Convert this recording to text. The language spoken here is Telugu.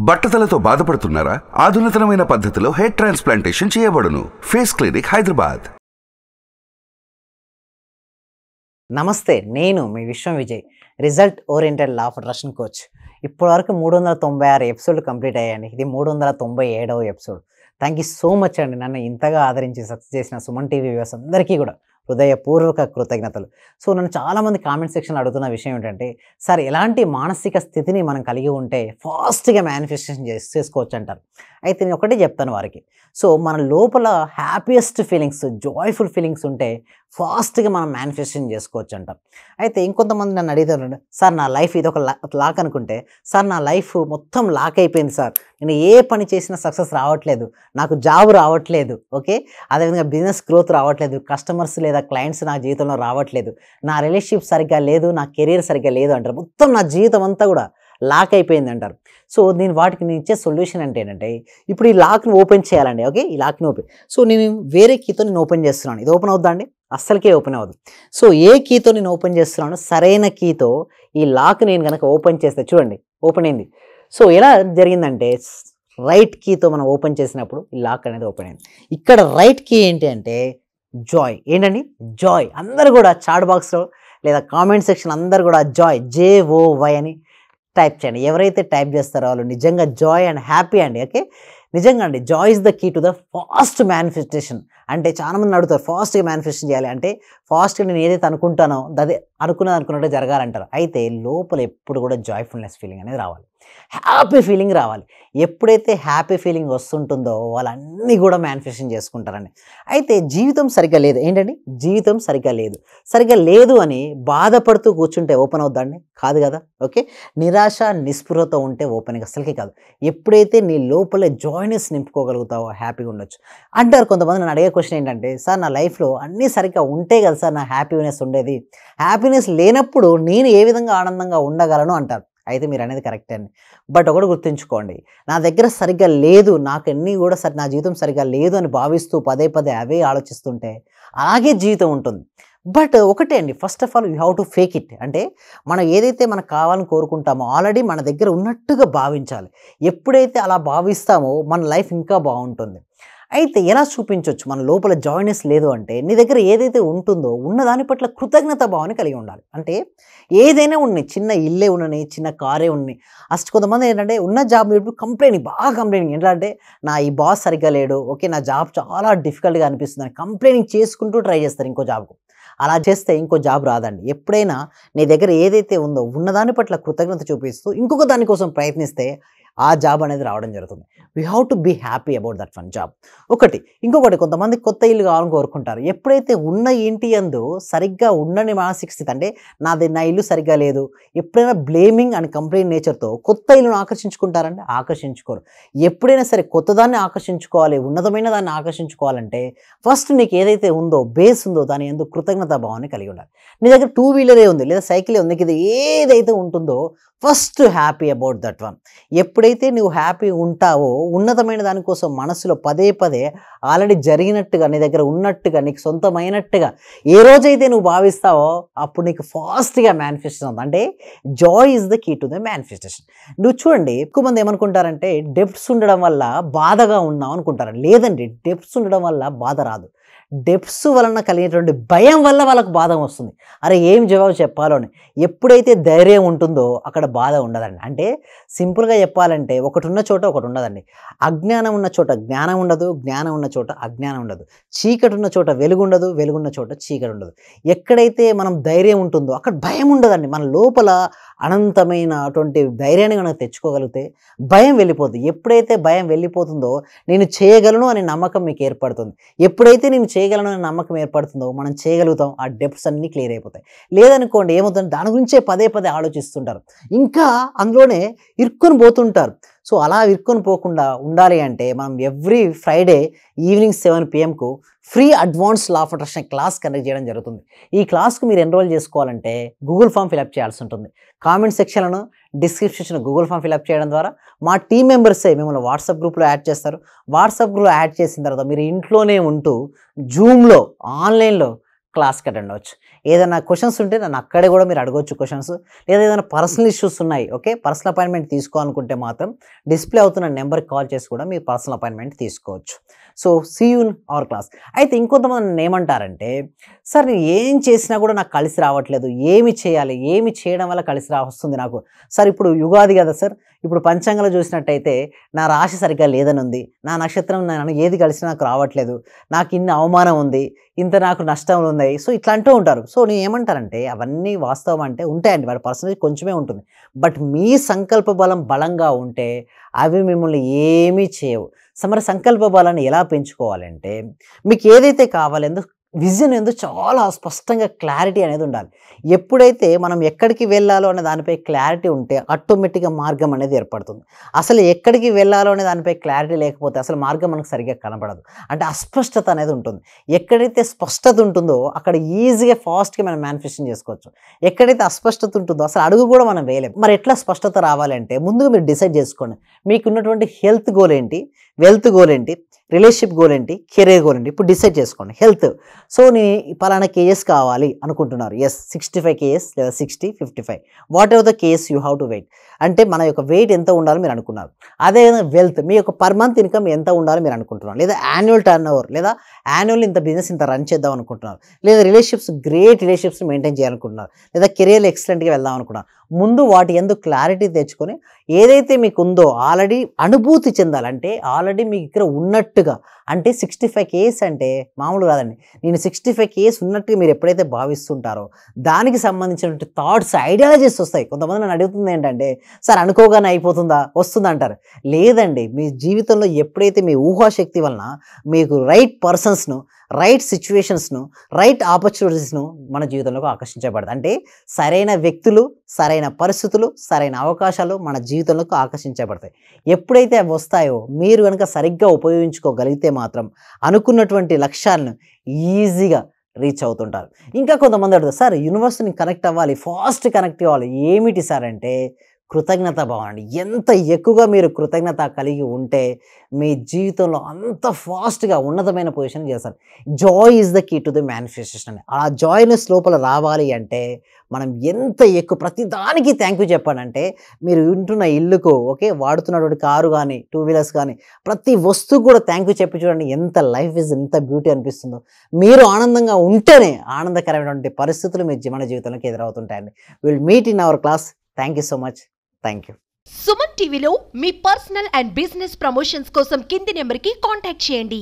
బట్టతలతో బాధపడుతున్నారా? ఆధునితనమైన పద్ధతిలో హెయిర్ ట్రాన్స్ప్లాంటేషన్ చేయబడును. Face clinic, Hyderabad. నమస్తే, నేను మీ Vishwam Vijay, result oriented law of attraction coach. ఇప్పటివరకు 396 ఎపిసోడ్లు కంప్లీట్ అయ్యాయండి. ఇది 397వ episode. Thank you so much అండి. నన్ను ఇంతగా ఆదరించి సక్సెస్ చేసిన సుమన్ టీవీ వ్యూవర్స్ అందరికీ కూడా హృదయపూర్వక కృతజ్ఞతలు. సో నన్ను చాలామంది కామెంట్ సెక్షన్లో అడుగుతున్న విషయం ఏంటంటే, సార్ ఎలాంటి మానసిక స్థితిని మనం కలిగి ఉంటే ఫాస్ట్గా మేనిఫెస్టేషన్ చేసుకోవచ్చు అంటారు. అయితే నేను ఒకటే చెప్తాను వారికి. సో మన లోపల హ్యాపీయెస్ట్ ఫీలింగ్స్, జాయ్ఫుల్ ఫీలింగ్స్ ఉంటే ఫాస్ట్గా మనం మేనిఫెస్టేషన్ చేసుకోవచ్చు అంటాం. అయితే ఇంకొంతమంది నన్ను అడుగుతారు, సార్ నా లైఫ్ ఇది ఒక లాక్ అనుకుంటే, సార్ నా లైఫ్ మొత్తం లాక్ అయిపోయింది సార్, నేను ఏ పని చేసినా సక్సెస్ రావట్లేదు, నాకు జాబ్ రావట్లేదు, ఓకే, అదేవిధంగా బిజినెస్ గ్రోత్ రావట్లేదు, కస్టమర్స్ లేదా క్లయింట్స్ నా జీవితంలో రావట్లేదు, నా రిలేషన్షిప్ సరిగ్గా లేదు, నా కెరీర్ సరిగ్గా లేదు అంటారు. మొత్తం నా జీవితం అంతా కూడా లాక్ అయిపోయింది అంటారు. సో వాటికి నేను ఇచ్చే సొల్యూషన్ అంటే ఏంటంటే, ఇప్పుడు ఈ లాక్ని ఓపెన్ చేయాలండి. ఓకే, ఈ లాక్ని ఓపెన్. సో నేను వేరే కీతో నేను ఓపెన్ చేస్తున్నాను. ఇది ఓపెన్ అవుద్దా అండి? అస్సలకే ఓపెన్ అవ్వదు. సో ఏ కీతో నేను ఓపెన్ చేస్తున్నాను, సరైన కీతో ఈ లాక్ నేను కనుక ఓపెన్ చేస్తే చూడండి ఓపెన్ అయింది. సో ఎలా జరిగిందంటే, రైట్ కీతో మనం ఓపెన్ చేసినప్పుడు ఈ లాక్ అనేది ఓపెన్ అయింది. ఇక్కడ రైట్ కీ ఏంటి అంటే జాయ్. ఏంటండి? జాయ్. అందరూ కూడా చాట్ బాక్స్లో లేదా కామెంట్ సెక్షన్ అందరూ కూడా జాయ్, JOY అని టైప్ చేయండి. ఎవరైతే టైప్ చేస్తారో వాళ్ళు నిజంగా జాయ్ అండ్ హ్యాపీ అండి. ఓకే, నిజంగా అండి, joy is the key to the fast manifestation. అంటే చాలామంది అడుగుతారు ఫాస్ట్గా మేనిఫెస్టేషన్ చేయాలి అంటే, ఫాస్ట్గా నేను ఏదైతే అనుకుంటానో అదే అనుకున్నట్టు జరగాలంటారు. అయితే లోపల ఎప్పుడు కూడా జాయ్ఫుల్నెస్ ఫీలింగ్ అనేది రావాలి, హ్యాపీ ఫీలింగ్ రావాలి. ఎప్పుడైతే హ్యాపీ ఫీలింగ్ వస్తుంటుందో వాళ్ళన్నీ కూడా మేనిఫెస్టేషన్ చేసుకుంటారండి. అయితే జీవితం సరిగ్గా లేదు. ఏంటండి? జీవితం సరిగ్గా లేదు అని బాధపడుతూ కూర్చుంటే ఓపెన్ అవుద్దండి? కాదు కదా. ఓకే, నిరాశ నిస్పృహతో ఉంటే ఓపెన్గా అసలుకే కాదు. ఎప్పుడైతే నీ లోపల జాయ్నెస్ నింపుకోగలుగుతావో హ్యాపీగా ఉండొచ్చు అంటారు. కొంతమంది నన్ను అడిగే క్వశ్చన్ ఏంటంటే, సార్ నా లైఫ్లో అన్నీ సరిగ్గా ఉంటే కదా సార్ నా హ్యాపీనెస్ ఉండేది, హ్యాపీనెస్ లేనప్పుడు నేను ఏ విధంగా ఆనందంగా ఉండగలను అంటారు. అయితే మీరు అనేది కరెక్టే అండి. బట్ ఒకటి గుర్తుంచుకోండి, నా దగ్గర సరిగ్గా లేదు, నాకు అన్నీ కూడా నా జీవితం సరిగ్గా లేదు అని భావిస్తూ పదే అవే ఆలోచిస్తుంటే అలాగే జీవితం ఉంటుంది. బట్ ఒకటే అండి, first of all you have to fake it. అంటే మనం ఏదైతే మనకు కావాలని కోరుకుంటామో ఆల్రెడీ మన దగ్గర ఉన్నట్టుగా భావించాలి. ఎప్పుడైతే అలా భావిస్తామో మన లైఫ్ ఇంకా బాగుంటుంది. అయితే ఎలా చూపించవచ్చు మన లోపల జాయ్నెస్ లేదు అంటే, నీ దగ్గర ఏదైతే ఉంటుందో ఉన్న దాని పట్ల కృతజ్ఞత భావాన్ని కలిగి ఉండాలి. అంటే ఏదైనా ఉన్నాయి, చిన్న ఇల్లే ఉండని, చిన్న కారే ఉన్నాయి. అసలు కొంతమంది ఏంటంటే ఉన్న జాబ్ బాగా కంప్లైనింగ్. ఎట్లా అంటే, నా ఈ బాస్ సరిగ్గా లేడు, ఓకే, నా జాబ్ చాలా డిఫికల్ట్గా అనిపిస్తుంది అని కంప్లైనింగ్ చేసుకుంటూ ట్రై చేస్తారు ఇంకో జాబ్కు. అలా చేస్తే ఇంకో జాబ్ రాదండి. ఎప్పుడైనా నీ దగ్గర ఏదైతే ఉందో ఉన్నదాని పట్ల కృతజ్ఞత చూపిస్తూ ఇంకొక దానికోసం ప్రయత్నిస్తే ఆ జాబ్ అనేది రావడం జరుగుతుంది. We have to be happy about that one job. ఇంకొకటి కొంతమంది కొత్త ఇల్లు కావాలని కోరుకుంటారు. ఎప్పుడైతే ఉన్న ఇంటి యందు సరిగ్గా ఉండని మానసిక స్థితి, అంటే నా ఇల్లు సరిగ్గా లేదు, ఎప్పుడైనా బ్లేమింగ్ అండ్ కంప్లైంట్ నేచర్తో కొత్త ఇల్లును ఆకర్షించుకుంటారంటే ఆకర్షించుకోరు. ఎప్పుడైనా సరే కొత్తదాన్ని ఆకర్షించుకోవాలి, ఉన్నతమైన దాన్ని ఆకర్షించుకోవాలంటే ఫస్ట్ నీకు ఏదైతే ఉందో, బేస్ ఉందో, దాని ఎందుకు కృతజ్ఞత భావాన్ని కలిగి ఉండాలి. నీ దగ్గర 2 వీలరే ఉంది లేదా సైకిలే ఉంది, ఇది ఏదైతే ఉంటుందో first happy about that one. ఎప్పుడైతే నువ్వు హ్యాపీ ఉంటావో, ఉన్నతమైన దానికోసం మనసులో పదే ఆల్రెడీ జరిగినట్టుగా, నీ దగ్గర ఉన్నట్టుగా, నీకు సొంతమైనట్టుగా ఏ రోజైతే నువ్వు భావిస్తావో అప్పుడు నీకు ఫాస్ట్గా మేనిఫెస్టేషన్ అవుతుంది. అంటే joy is the key to the manifestation. నువ్వు చూడండి, ఎక్కువ మంది ఏమనుకుంటారంటే డెప్త్స్ ఉండడం వల్ల బాధగా ఉన్నావు అనుకుంటారు. లేదండి, డెప్త్స్ ఉండడం వల్ల బాధ రాదు. డెప్త్స్ వలన కలిగినటువంటి భయం వల్ల వాళ్ళకు బాధ వస్తుంది. అరే ఏం జవాబు చెప్పాలో అని. ఎప్పుడైతే ధైర్యం ఉంటుందో అక్కడ బాధ ఉండదండి. అంటే సింపుల్గా చెప్పాలంటే, ఒకటి ఉన్న చోట ఒకటి ఉండదండి. అజ్ఞానం ఉన్న చోట జ్ఞానం ఉండదు, జ్ఞానం ఉన్న చోట అజ్ఞానం ఉండదు. చీకటి ఉన్న చోట వెలుగు ఉండదు, వెలుగున్న చోట చీకటి ఉండదు. ఎక్కడైతే మనం ధైర్యం ఉంటుందో అక్కడ భయం ఉండదండి. మన లోపల అనంతమైనటువంటి ధైర్యాన్ని కనుక తెచ్చుకోగలిగితే భయం వెళ్ళిపోతుంది. ఎప్పుడైతే భయం వెళ్ళిపోతుందో నేను చేయగలను అనే నమ్మకం మీకు ఏర్పడుతుంది. ఎప్పుడైతే నేను చేయగలను అనే నమ్మకం ఏర్పడుతుందో మనం చేయగలుగుతాం. ఆ డెప్త్స్ అన్నీ క్లియర్ అయిపోతాయి. లేదనుకోండి ఏమవుతుంది, దాని గురించే పదే ఆలోచిస్తుంటారు, ఇంకా అందులోనే ఇరుక్కొని పోతుంటారు. సో అలా ఇరుక్కొని పోకుండా ఉండాలి అంటే మనం every Friday evening 7 PM free advance law of attraction class conduct చేయడం జరుగుతుంది. ఈ క్లాస్కు మీరు ఎన్రోల్ చేసుకోవాలంటే గూగుల్ ఫామ్ ఫిలప్ చేయాల్సి ఉంటుంది. కామెంట్ సెక్షన్లను, డిస్క్రిప్షన్ గూగుల్ ఫామ్ ఫిలప్ చేయడం ద్వారా మా టీం మెంబర్సే మిమ్మల్ని వాట్సాప్ గ్రూప్లో యాడ్ చేస్తారు. వాట్సాప్ గ్రూప్లో యాడ్ చేసిన తర్వాత మీరు ఇంట్లోనే ఉంటూ జూమ్లో, ఆన్లైన్లో క్లాస్కి అటెండ్ అవ్వచ్చు. ఏదైనా క్వశ్చన్స్ ఉంటే నన్ను అక్కడే కూడా మీరు అడగవచ్చు క్వశ్చన్స్. లేదా ఏదైనా పర్సనల్ ఇష్యూస్ ఉన్నాయి, ఓకే, పర్సనల్ అపాయింట్మెంట్ తీసుకోవాలనుకుంటే మాత్రం డిస్ప్లే అవుతున్న నెంబర్కి కాల్ చేసి కూడా మీరు పర్సనల్ అపాయింట్మెంట్ తీసుకోవచ్చు. So see you in our class. అయితే ఇంకొంతమంది నన్ను ఏమంటారంటే, సార్ నేను ఏం చేసినా కూడా నాకు కలిసి రావట్లేదు, ఏమి చేయాలి, ఏమి చేయడం వల్ల కలిసి వస్తుంది నాకు. సార్ ఇప్పుడు యుగాది కదా సార్, ఇప్పుడు పంచాంగంలో చూసినట్టయితే నా రాశి సరిగ్గా లేదని ఉంది, నా నక్షత్రం నన్ను ఏది కలిసి నాకు రావట్లేదు, నాకు ఇన్ని అవమానం ఉంది, ఇంత నాకు నష్టం ఉన్నాయి. సో ఇట్లా అంటూ ఉంటారు. సో నేను ఏమంటానంటే అవన్నీ వాస్తవం అంటే ఉంటాయండి, వాడి పర్సనల్ కొంచెమే ఉంటుంది. బట్ మీ సంకల్ప బలం బలంగా ఉంటే అవి మిమ్మల్ని ఏమీ చేయవు. మరి సంకల్ప బలాన్ని ఎలా పెంచుకోవాలంటే మీకు ఏదైతే కావాలేందో విజన్ ఏందో చాలా స్పష్టంగా క్లారిటీ అనేది ఉండాలి. ఎప్పుడైతే మనం ఎక్కడికి వెళ్ళాలో అనే దానిపై క్లారిటీ ఉంటే ఆటోమేటిక్గా మార్గం అనేది ఏర్పడుతుంది. అసలు ఎక్కడికి వెళ్ళాలో అనే దానిపై క్లారిటీ లేకపోతే అసలు మార్గం మనకు సరిగ్గా కనపడదు. అంటే అస్పష్టత అనేది ఉంటుంది. ఎక్కడైతే స్పష్టత ఉంటుందో అక్కడ ఈజీగా ఫాస్ట్గా మనం మేనిఫెస్టేషన్ చేసుకోవచ్చు. ఎక్కడైతే అస్పష్టత ఉంటుందో అసలు అడుగు కూడా మనం వేయలేం. మరి ఎట్లా స్పష్టత రావాలంటే ముందుగా మీరు డిసైడ్ చేసుకోండి. మీకున్నటువంటి హెల్త్ గోల్ ఏంటి, వెల్త్ గోల్ ఏంటి, రిలేషన్షిప్ గోల్ ఏంటి, కెరీర్ గోల్ ఏంటి. ఇప్పుడు డిసైడ్ చేసుకోండి. హెల్త్, సో నీ పలానా కేఎస్ కావాలి అనుకుంటున్నారు. ఎస్ 65 కేఎస్ లేదా 60, 55 whatever the case you have to wait. అంటే మన యొక్క వెయిట్ ఎంత ఉండాలో మీరు అనుకున్నారు. అదే వెల్త్, మీ యొక్క పర్ మంత్ ఇన్కమ్ ఎంత ఉండాలో మీరు అనుకుంటున్నారు. లేదా యాన్యువల్ టర్న్ ఓవర్, లేదా యాన్యువల్ ఇంత బిజినెస్ ఇంత రన్ చేద్దాం అనుకుంటున్నారు. లేదా రిలేషన్షిప్స్ గ్రేట్ రిలేషన్షిప్స్ మెయింటైన్ చేయాలనుకుంటున్నారు. లేదా కెరియర్లో ఎక్సలెంట్గా వెళ్దాం అనుకుంటున్నారు. ముందు వాటి ఎందుకు క్లారిటీ తెచ్చుకొని ఏదైతే మీకు ఉందో ఆల్రెడీ అనుభూతి చెందాలంటే ఆల్రెడీ మీకు ఇక్కడ ఉన్నట్టుగా, అంటే 65 కేఎస్ అంటే మామూలు కాదండి. నేను 65 కేఎస్ ఉన్నట్టుగా మీరు ఎప్పుడైతే భావిస్తుంటారో దానికి సంబంధించినటువంటి థాట్స్, ఐడియాలజీస్ వస్తాయి. కొంతమంది నన్ను అడుగుతుంది ఏంటంటే, సార్ అనుకోగానే అయిపోతుందా, వస్తుందా అంటారు. లేదండి, మీ జీవితంలో ఎప్పుడైతే మీ ఊహాశక్తి వలన మీకు రైట్ పర్సన్స్ను, రైట్ సిచ్యువేషన్స్ను, రైట్ ఆపర్చునిటీస్ను మన జీవితంలోకి ఆకర్షించబడదు. అంటే సరైన వ్యక్తులు, సరైన పరిస్థితులు, సరైన అవకాశాలు మన జీవితంలోకి ఆకర్షించబడతాయి. ఎప్పుడైతే అవి వస్తాయో మీరు కనుక సరిగ్గా ఉపయోగించుకోగలిగితే మాత్రం అనుకున్నటువంటి లక్ష్యాలను ఈజీగా రీచ్ అవుతుంటారు. ఇంకా కొంతమంది అడుగుతారు, సార్ యూనివర్స్ని కనెక్ట్ అవ్వాలి, ఫాస్ట్ కనెక్ట్ అవ్వాలి, ఏమిటి సార్ అంటే కృతజ్ఞత భావం అండి. ఎంత ఎక్కువగా మీరు కృతజ్ఞత కలిగి ఉంటే మీ జీవితంలో అంత ఫాస్ట్గా ఉన్నతమైన పొజిషన్ చేస్తారు. Joy is the key to the manifestation అని. ఆ జాయ్నెస్ లోపల రావాలి అంటే మనం ఎంత ఎక్కువ ప్రతి దానికి థ్యాంక్ యూ చెప్పాలంటే, మీరు వింటున్న ఇల్లుకు, ఓకే, వాడుతున్నటువంటి కారు కానీ, 2 వీలర్స్ కానీ, ప్రతి వస్తువు కూడా థ్యాంక్ యూ చెప్పి చూడండి. ఎంత లైఫ్ ఇస్, ఎంత బ్యూటీ అనిపిస్తుందో. మీరు ఆనందంగా ఉంటేనే ఆనందకరమైనటువంటి పరిస్థితులు మీ మన జీవితంలోకి ఎదురవుతుంటాయండి. Will meet in our class. Thank you so much. Thank you. Suman టీవీలో మీ పర్సనల్ అండ్ బిజినెస్ ప్రమోషన్స్ కోసం కింది నెంబర్కి కాంటాక్ట్ చేయండి.